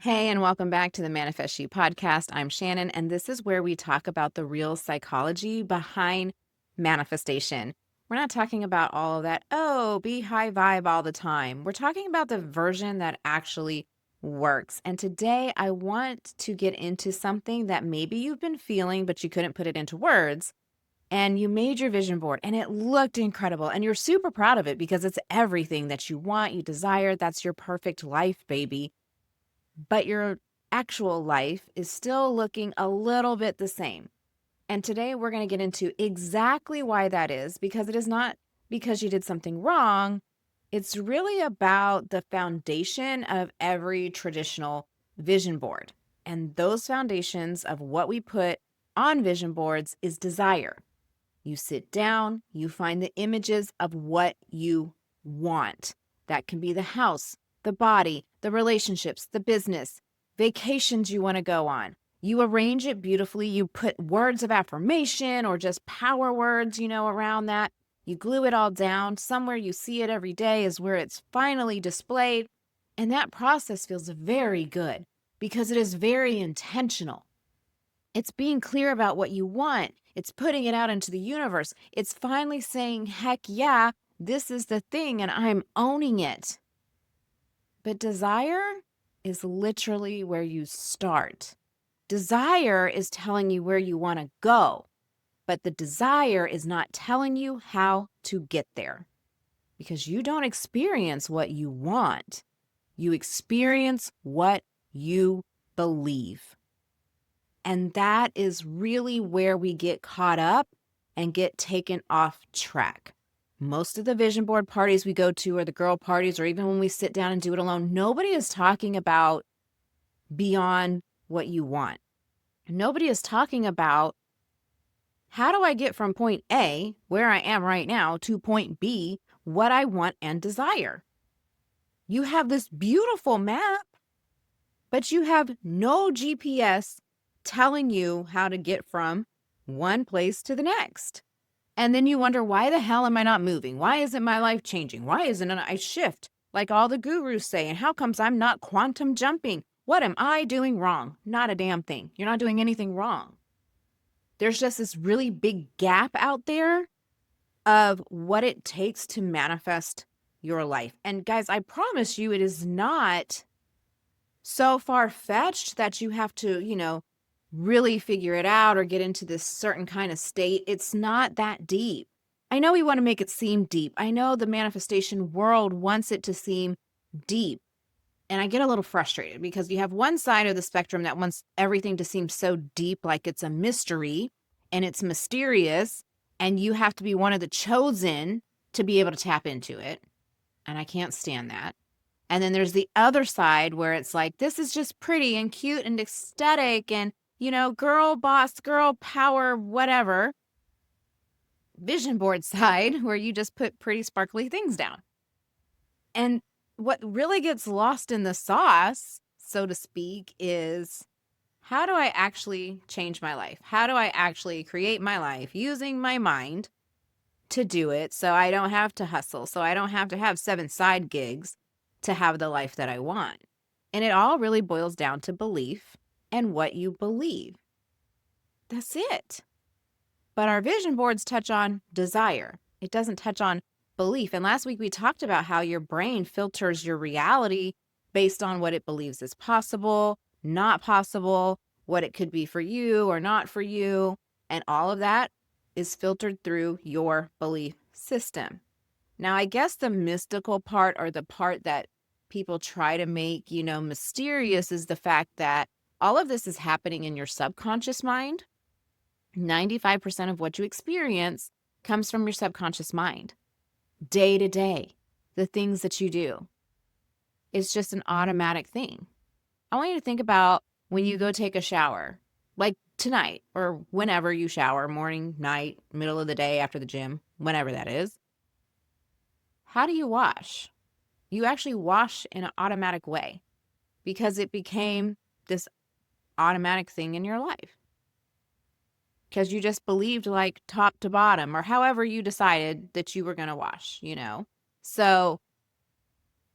Hey, and welcome back to the Manifest You podcast. I'm Shannon, and this is where we talk about the real psychology behind manifestation. We're not talking about all of that, be high vibe all the time. We're talking about the version that actually works. And today I want to get into something that maybe you've been feeling, but you couldn't put it into words. And you made your vision board and it looked incredible. And you're super proud of it because it's everything that you want, you desire. That's your perfect life, baby, but your actual life is still looking a little bit the same. And today we're going to get into exactly why that is, because it is not because you did something wrong. It's really about the foundation of every traditional vision board. And those foundations of what we put on vision boards is desire. You sit down, you find the images of what you want. That can be the house, the body, the relationships, the business, vacations you want to go on. You arrange it beautifully. You put words of affirmation or just power words, around that. You glue it all down. Somewhere you see it every day is where it's finally displayed. And that process feels very good because it is very intentional. It's being clear about what you want. It's putting it out into the universe. It's finally saying, heck yeah, this is the thing, and I'm owning it. But desire is literally where you start. Desire is telling you where you want to go, but the desire is not telling you how to get there because you don't experience what you want. You experience what you believe. And that is really where we get caught up and get taken off track. Most of the vision board parties we go to, or the girl parties, or even when we sit down and do it alone, nobody is talking about beyond what you want. Nobody is talking about how do I get from point A, where I am right now, to point B, what I want and desire. You have this beautiful map, but you have no GPS telling you how to get from one place to the next. And then you wonder, why the hell am I not moving? Why isn't my life changing? Why isn't I shift like all the gurus say? And how comes I'm not quantum jumping? What am I doing wrong? Not a damn thing. You're not doing anything wrong. There's just this really big gap out there of what it takes to manifest your life. And guys, I promise you, it is not so far-fetched that you have to, really figure it out or get into this certain kind of state. It's not that deep. I know we want to make it seem deep. I know the manifestation world wants it to seem deep. And I get a little frustrated because you have one side of the spectrum that wants everything to seem so deep, like it's a mystery and it's mysterious, and you have to be one of the chosen to be able to tap into it. And I can't stand that. And then there's the other side where it's like, this is just pretty and cute and aesthetic and, girl boss, girl power, whatever. Vision board side where you just put pretty sparkly things down. And what really gets lost in the sauce, so to speak, is how do I actually change my life? How do I actually create my life using my mind to do it so I don't have to hustle, so I don't have to have 7 side gigs to have the life that I want? And it all really boils down to belief and what you believe. That's it. But our vision boards touch on desire. It doesn't touch on belief. And last week we talked about how your brain filters your reality based on what it believes is possible, not possible, what it could be for you or not for you. And all of that is filtered through your belief system. Now, I guess the mystical part, or the part that people try to make, mysterious, is the fact that all of this is happening in your subconscious mind. 95% of what you experience comes from your subconscious mind. Day to day, the things that you do. It's just an automatic thing. I want you to think about when you go take a shower, like tonight or whenever you shower, morning, night, middle of the day, after the gym, whenever that is. How do you wash? You actually wash in an automatic way because it became this automatic thing in your life. Because you just believed like top to bottom, or however you decided that you were going to wash, So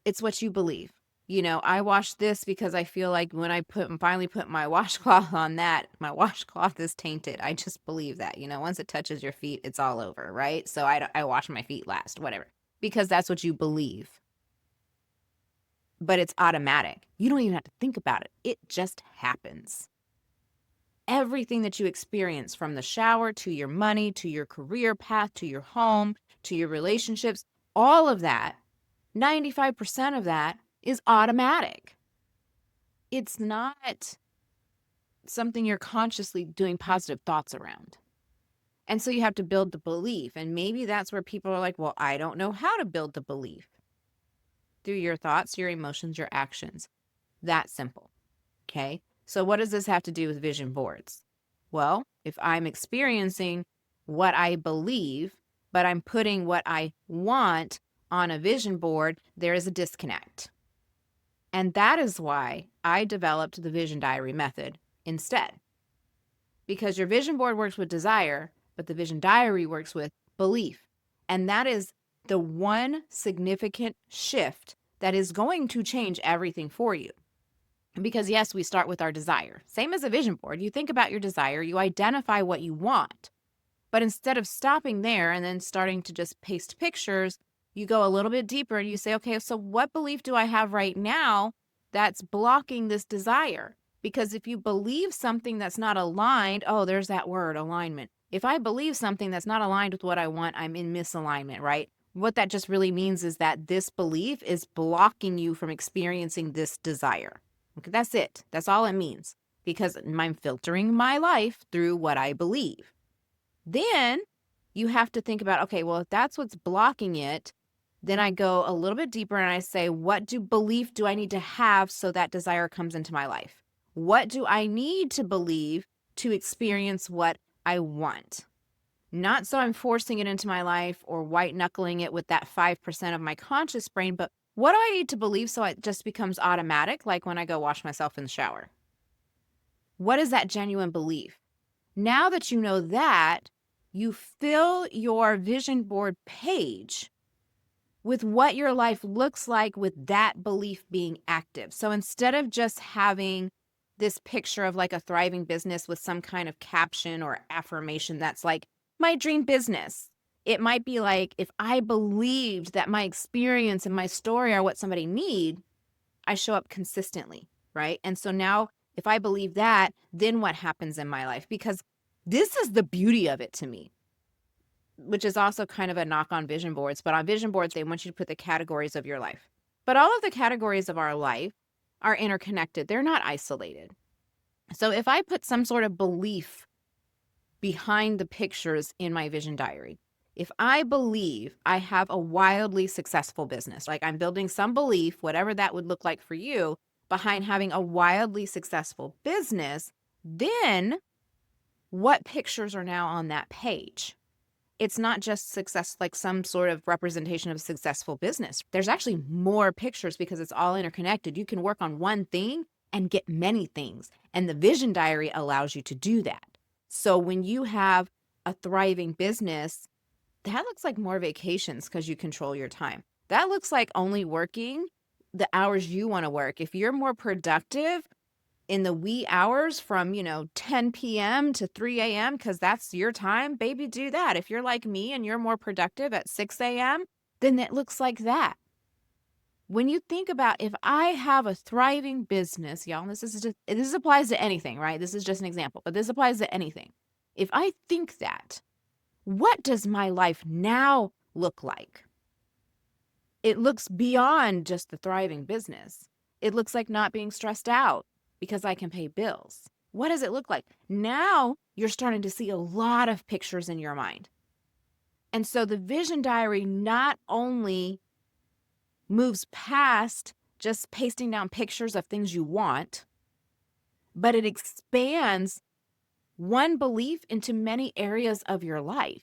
it's what you believe. I wash this because I feel like when I finally put my washcloth on that, my washcloth is tainted. I just believe that, once it touches your feet, it's all over, right? So I wash my feet last, whatever, because that's what you believe. But it's automatic. You don't even have to think about it. It just happens. Everything that you experience, from the shower to your money, to your career path, to your home, to your relationships, all of that, 95% of that is automatic. It's not something you're consciously doing positive thoughts around. And so you have to build the belief. And maybe that's where people are like, well, I don't know how to build the belief. Through your thoughts, your emotions, your actions. That simple. Okay. So what does this have to do with vision boards? Well, if I'm experiencing what I believe, but I'm putting what I want on a vision board, there is a disconnect. And that is why I developed the vision diary method instead. Because your vision board works with desire, but the vision diary works with belief. And that is the one significant shift that is going to change everything for you. Because yes, we start with our desire. Same as a vision board. You think about your desire, you identify what you want. But instead of stopping there and then starting to just paste pictures, you go a little bit deeper and you say, okay, so what belief do I have right now that's blocking this desire? Because if you believe something that's not aligned, oh, there's that word, alignment. If I believe something that's not aligned with what I want, I'm in misalignment, right? What that just really means is that this belief is blocking you from experiencing this desire. Okay, that's it. That's all it means, because I'm filtering my life through what I believe. Then you have to think about, okay, well, if that's what's blocking it, then I go a little bit deeper and I say, what belief do I need to have so that desire comes into my life? What do I need to believe to experience what I want? Not so I'm forcing it into my life or white knuckling it with that 5% of my conscious brain, but what do I need to believe so it just becomes automatic, like when I go wash myself in the shower? What is that genuine belief? Now that you know that, you fill your vision board page with what your life looks like with that belief being active. So instead of just having this picture of like a thriving business with some kind of caption or affirmation that's like, my dream business, it might be like, if I believed that my experience and my story are what somebody need, I show up consistently, right? And so now if I believe that, then what happens in my life? Because this is the beauty of it to me, which is also kind of a knock on vision boards. But on vision boards, they want you to put the categories of your life. But all of the categories of our life are interconnected. They're not isolated. So if I put some sort of belief behind the pictures in my vision diary, if I believe I have a wildly successful business, like I'm building some belief, whatever that would look like for you, behind having a wildly successful business, then what pictures are now on that page? It's not just success, like some sort of representation of a successful business. There's actually more pictures because it's all interconnected. You can work on one thing and get many things. And the vision diary allows you to do that. So when you have a thriving business, that looks like more vacations because you control your time. That looks like only working the hours you want to work. If you're more productive in the wee hours from, 10 p.m. to 3 a.m., because that's your time, baby, do that. If you're like me and you're more productive at 6 a.m., then it looks like that. When you think about, if I have a thriving business, y'all, this applies to anything, right? This is just an example, but this applies to anything. If I think that, what does my life now look like? It looks beyond just the thriving business. It looks like not being stressed out because I can pay bills. What does it look like? Now you're starting to see a lot of pictures in your mind. And so the vision diary not only moves past just pasting down pictures of things you want, but it expands one belief into many areas of your life,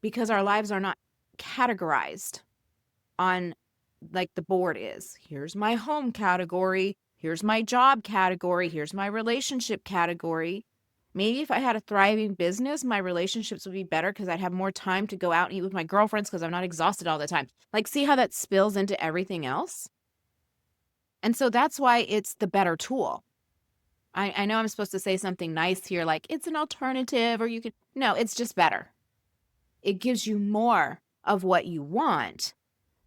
because our lives are not categorized on like the board is. Here's my home category. Here's my job category. Here's my relationship category. Maybe if I had a thriving business, my relationships would be better because I'd have more time to go out and eat with my girlfriends because I'm not exhausted all the time. Like, see how that spills into everything else? And so that's why it's the better tool. I know I'm supposed to say something nice here, like it's an alternative or you can, no, it's just better. It gives you more of what you want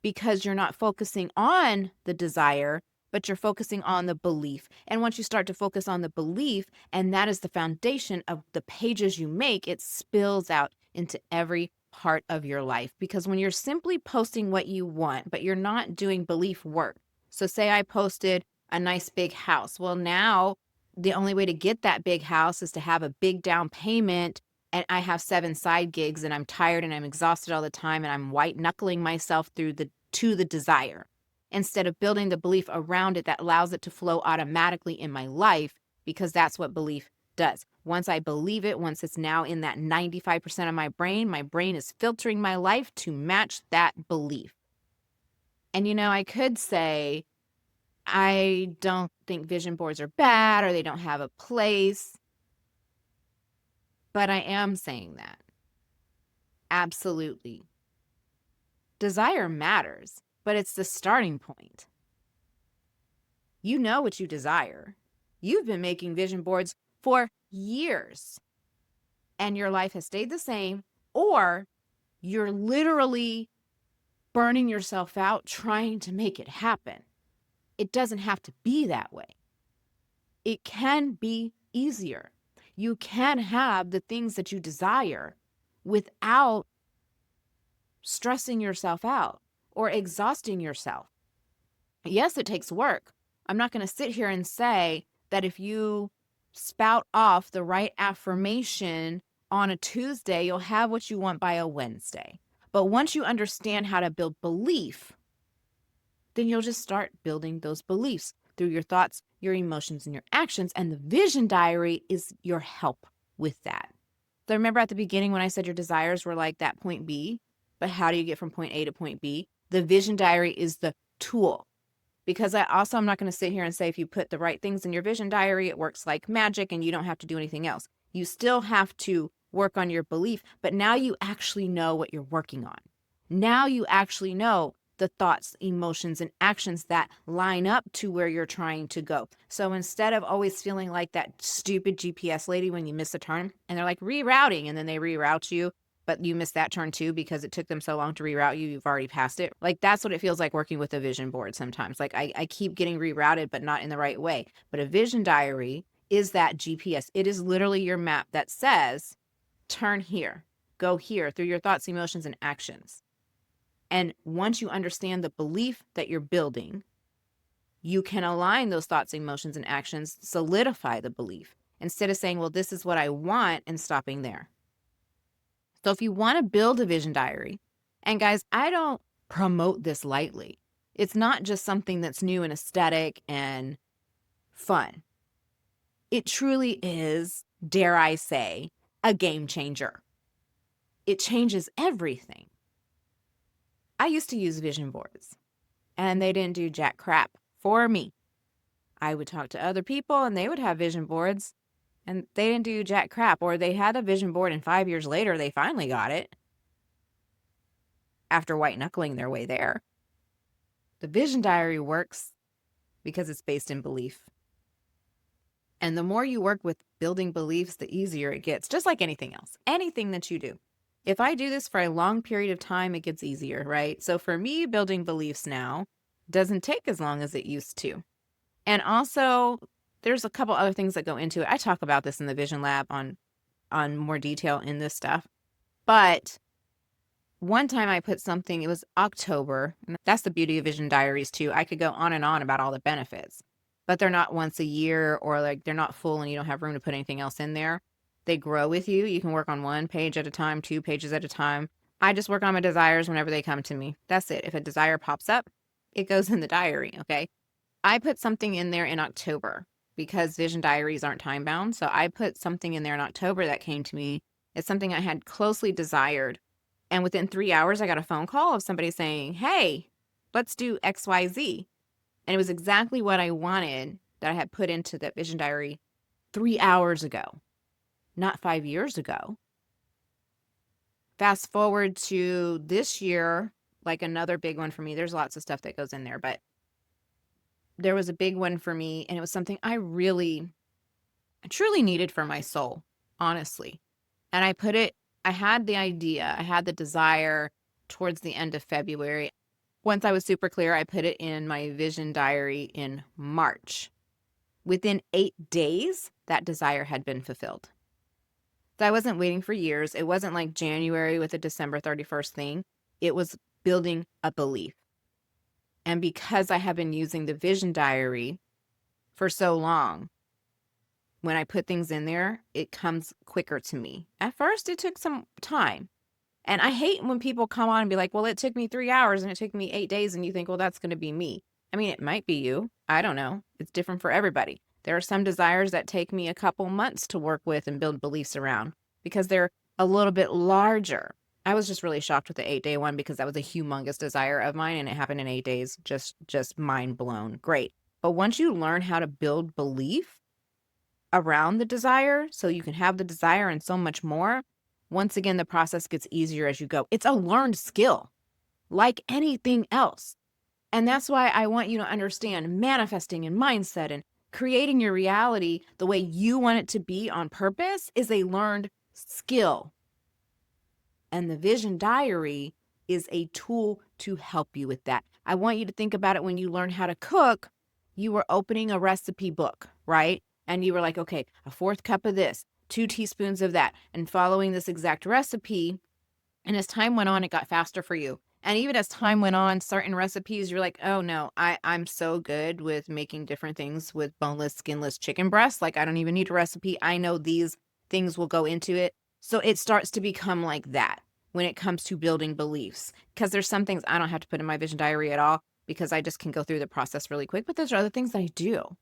because you're not focusing on the desire, but you're focusing on the belief. And once you start to focus on the belief, and that is the foundation of the pages you make, it spills out into every part of your life. Because when you're simply posting what you want, but you're not doing belief work. So say I posted a nice big house. Well, now the only way to get that big house is to have a big down payment, and I have 7 side gigs and I'm tired and I'm exhausted all the time and I'm white knuckling myself to the desire instead of building the belief around it that allows it to flow automatically in my life, because that's what belief does. Once I believe it, once it's now in that 95% of my brain is filtering my life to match that belief. And I could say, I don't think vision boards are bad or they don't have a place, but I am saying that. Absolutely. Desire matters, but it's the starting point. You know what you desire. You've been making vision boards for years and your life has stayed the same, or you're literally burning yourself out trying to make it happen. It doesn't have to be that way. It can be easier. You can have the things that you desire without stressing yourself out or exhausting yourself. Yes, it takes work. I'm not going to sit here and say that if you spout off the right affirmation on a Tuesday, you'll have what you want by a Wednesday. But once you understand how to build belief, then you'll just start building those beliefs through your thoughts, your emotions, and your actions. And the vision diary is your help with that. So remember at the beginning when I said your desires were like that point B, but how do you get from point A to point B? The vision diary is the tool. Because I'm not going to sit here and say if you put the right things in your vision diary, it works like magic and you don't have to do anything else. You still have to work on your belief, but now you actually know what you're working on. Now you actually know the thoughts, emotions, and actions that line up to where you're trying to go. So instead of always feeling like that stupid GPS lady when you miss a turn and they're like rerouting and then they reroute you, but you missed that turn too because it took them so long to reroute you, you've already passed it. Like that's what it feels like working with a vision board sometimes. Like I keep getting rerouted, but not in the right way. But a vision diary is that GPS. It is literally your map that says, turn here, go here through your thoughts, emotions, and actions. And once you understand the belief that you're building, you can align those thoughts, emotions, and actions, solidify the belief instead of saying, well, this is what I want and stopping there. So if you want to build a vision diary, and guys, I don't promote this lightly. It's not just something that's new and aesthetic and fun. It truly is, dare I say, a game changer. It changes everything. I used to use vision boards and they didn't do jack crap for me. I would talk to other people and they would have vision boards and they didn't do jack crap, or they had a vision board and 5 years later they finally got it after white knuckling their way there. The vision diary works because it's based in belief. And the more you work with building beliefs, the easier it gets, just like anything else, anything that you do. If I do this for a long period of time, it gets easier, right? So for me, building beliefs now doesn't take as long as it used to. And also, there's a couple other things that go into it. I talk about this in the Vision Lab on more detail in this stuff. But one time I put something, it was October. And that's the beauty of vision diaries too. I could go on and on about all the benefits, but they're not once a year or like they're not full and you don't have room to put anything else in there. They grow with you. You can work on 1 page at a time, 2 pages at a time. I just work on my desires whenever they come to me. That's it. If a desire pops up, it goes in the diary. Okay. I put something in there in October because vision diaries aren't time bound. So I put something in there in October that came to me. It's something I had closely desired. And within 3 hours, I got a phone call of somebody saying, hey, let's do XYZ. And it was exactly what I wanted that I had put into that vision diary 3 hours ago, not 5 years ago. Fast forward to this year, like another big one for me. There's lots of stuff that goes in there, but there was a big one for me, and it was something I truly needed for my soul, honestly. And I had the idea, I had the desire towards the end of February. Once I was super clear, I put it in my vision diary in March. Within 8 days, that desire had been fulfilled. So I wasn't waiting for years. It wasn't like January with a December 31st thing. It was building a belief. And because I have been using the vision diary for so long, when I put things in there, it comes quicker to me. At first, it took some time. And I hate when people come on and be like, well, it took me 3 hours and it took me 8 days. And you think, well, that's going to be me. I mean, it might be you. I don't know. It's different for everybody. There are some desires that take me a couple months to work with and build beliefs around because they're a little bit larger. I was just really shocked with the 8-day one because that was a humongous desire of mine and it happened in 8 days. Just mind blown. Great. But once you learn how to build belief around the desire so you can have the desire and so much more, once again, the process gets easier as you go. It's a learned skill like anything else. And that's why I want you to understand manifesting and mindset and creating your reality the way you want it to be on purpose is a learned skill. And the vision diary is a tool to help you with that. I want you to think about it when you learn how to cook, you were opening a recipe book, right? And you were like, okay, a 4th cup of this, 2 teaspoons of that, and following this exact recipe. And as time went on, it got faster for you. And even as time went on, certain recipes, you're like, oh no, I'm so good with making different things with boneless, skinless chicken breasts. Like I don't even need a recipe. I know these things will go into it. So it starts to become like that when it comes to building beliefs. Because there's some things I don't have to put in my vision diary at all because I just can go through the process really quick. But there's other things I do.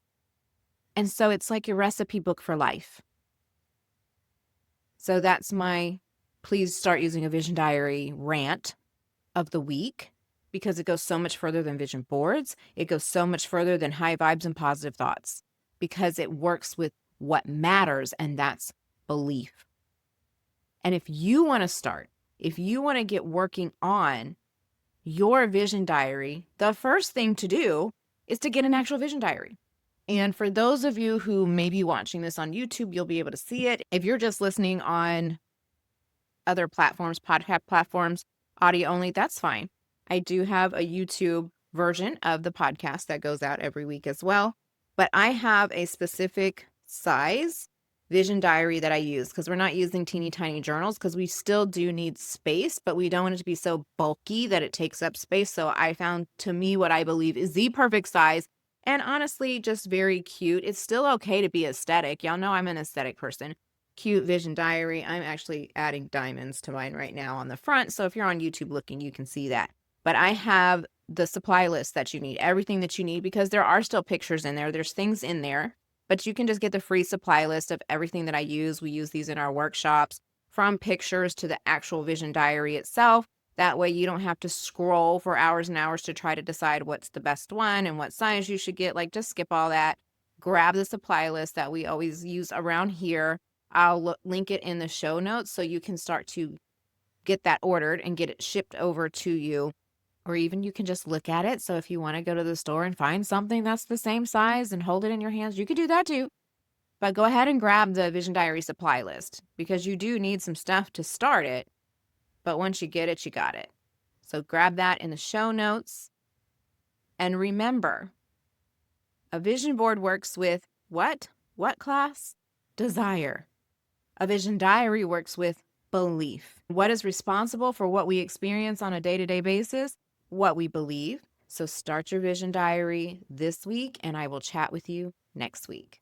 And so it's like your recipe book for life. So that's my please start using a vision diary rant of the week because it goes so much further than vision boards. It goes so much further than high vibes and positive thoughts because it works with what matters, and that's belief. And if you want to start, if you want to get working on your vision diary, the first thing to do is to get an actual vision diary. And for those of you who may be watching this on YouTube, you'll be able to see it. If you're just listening on other platforms, podcast platforms, audio only, that's fine. I do have a YouTube version of the podcast that goes out every week as well. But I have a specific size vision diary that I use because we're not using teeny tiny journals because we still do need space, but we don't want it to be so bulky that it takes up space. So I found, to me, what I believe is the perfect size. And honestly, just very cute. It's still okay to be aesthetic. Y'all know I'm an aesthetic person. Cute vision diary. I'm actually adding diamonds to mine right now on the front. So if you're on YouTube looking, you can see that. But I have the supply list that you need, everything that you need, because there are still pictures in there. There's things in there, but you can just get the free supply list of everything that I use. We use these in our workshops, from pictures to the actual vision diary itself. That way you don't have to scroll for hours and hours to try to decide what's the best one and what size you should get. Like, just skip all that. Grab the supply list that we always use around here. I'll link it in the show notes so you can start to get that ordered and get it shipped over to you. Or even you can just look at it. So if you want to go to the store and find something that's the same size and hold it in your hands, you could do that too. But go ahead and grab the Vision Diary supply list because you do need some stuff to start it. But once you get it, you got it. So grab that in the show notes. And remember, a vision board works with what? What class? Desire. A vision diary works with belief. What is responsible for what we experience on a day-to-day basis? What we believe. So start your vision diary this week, and I will chat with you next week.